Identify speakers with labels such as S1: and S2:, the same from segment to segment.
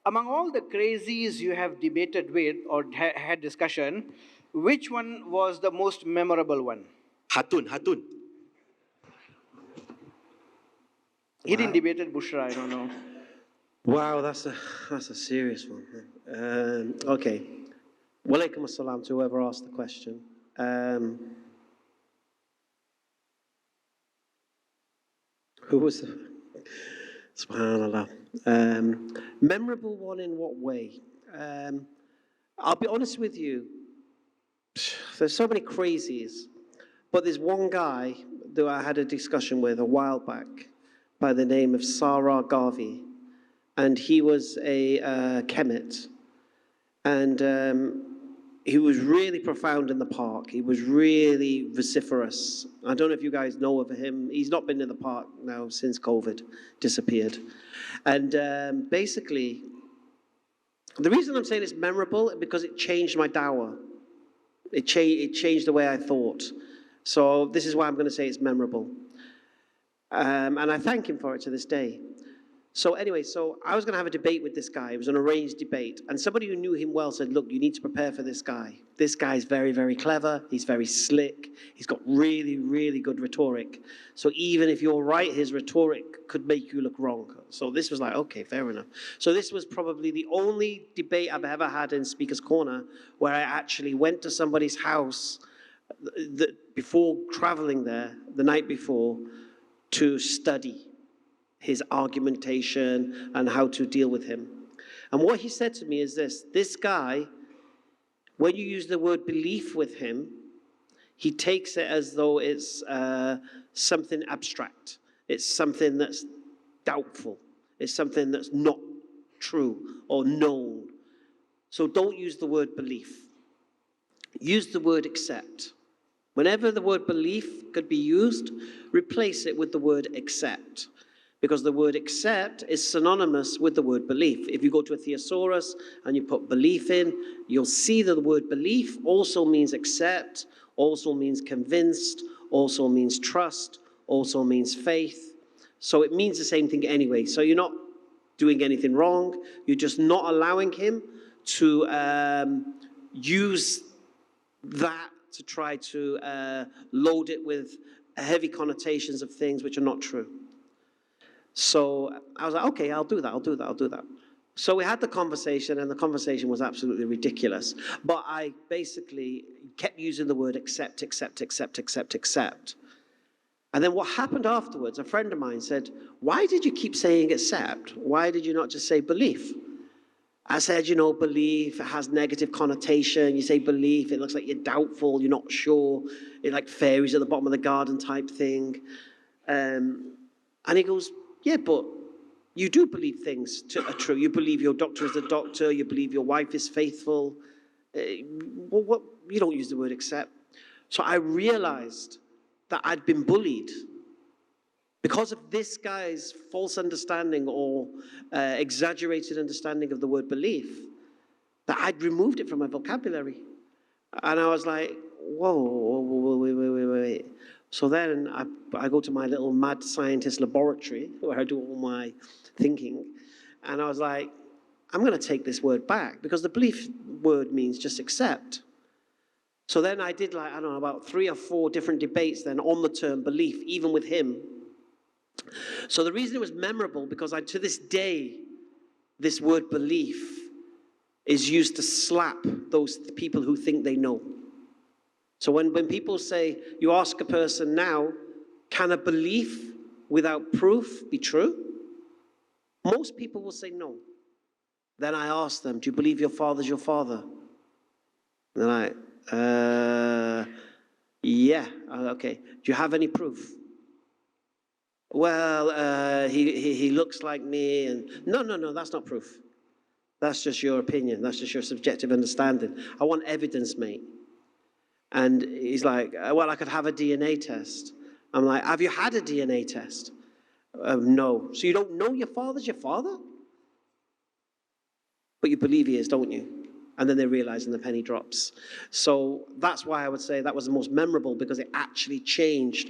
S1: Among all the crazies you have debated with or had discussion, which one was the most memorable one?
S2: Hatun.
S1: He didn't debate with Bushra, I don't know.
S3: Wow, that's a serious one. Okay. Walaikum assalam to whoever asked the question. Who was the... SubhanAllah. Memorable one in what way? I'll be honest with you. There's so many crazies. But there's one guy that I had a discussion with a while back by the name of Sarah Garvey. And he was a Kemet. And he was really profound in the park. He was really vociferous. I don't know if you guys know of him. He's not been in the park now since COVID disappeared. And basically, the reason I'm saying it's memorable is because it changed my dawah. It changed the way I thought. So this is why I'm going to say it's memorable. And I thank him for it to this day. So anyway, so I was going to have a debate with this guy. It was an arranged debate. And somebody who knew him well said, look, you need to prepare for this guy. This guy's very, very clever. He's very slick. He's got really, really good rhetoric. So even if you're right, his rhetoric could make you look wrong. So this was like, okay, fair enough. So this was probably the only debate I've ever had in Speaker's Corner where I actually went to somebody's house before traveling there, the night before, to study his argumentation and how to deal with him. And what he said to me is this guy, when you use the word belief with him, he takes it as though it's something abstract. It's something that's doubtful. It's something that's not true or known. So don't use the word belief. Use the word accept. Whenever the word belief could be used, replace it with the word accept. Because the word accept is synonymous with the word belief. If you go to a thesaurus and you put belief in, you'll see that the word belief also means accept, also means convinced, also means trust, also means faith. So it means the same thing anyway. So you're not doing anything wrong. You're just not allowing him to use that to try to load it with heavy connotations of things which are not true. So I was like, okay, I'll do that. So we had the conversation, and the conversation was absolutely ridiculous. But I basically kept using the word accept. And then what happened afterwards, a friend of mine said, why did you keep saying accept? Why did you not just say belief? I said, belief has negative connotation. You say belief, it looks like you're doubtful, you're not sure. It's like fairies at the bottom of the garden type thing. And he goes, yeah, but you do believe things are true. You believe your doctor is a doctor. You believe your wife is faithful. You don't use the word accept. So I realized that I'd been bullied because of this guy's false understanding or exaggerated understanding of the word belief, that I'd removed it from my vocabulary. And I was like, whoa, wait. So then I go to my little mad scientist laboratory where I do all my thinking. And I was like, I'm going to take this word back because the belief word means just accept. So then I did about 3 or 4 different debates then on the term belief, even with him. So the reason it was memorable because to this day, this word belief is used to slap those people who think they know. So when people say, you ask a person now, can a belief without proof be true? Most people will say no. Then I ask them, do you believe your father's your father? And they're like, yeah, okay. Do you have any proof? Well, he looks like me, and no, that's not proof. That's just your opinion. That's just your subjective understanding. I want evidence, mate. And he's like, well, I could have a DNA test. I'm like, have you had a DNA test? No. So you don't know your father's your father? But you believe he is, don't you? And then they realize and the penny drops. So that's why I would say that was the most memorable, because it actually changed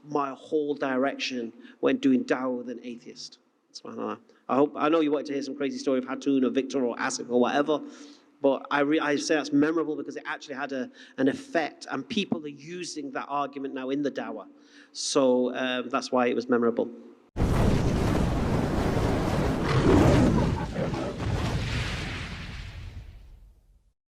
S3: my whole direction when doing dawah with an atheist. SubhanAllah. I know you wanted to hear some crazy story of Hatun or Victor or Asif or whatever, but I say that's memorable because it actually had an effect, and people are using that argument now in the dawah. So that's why it was memorable.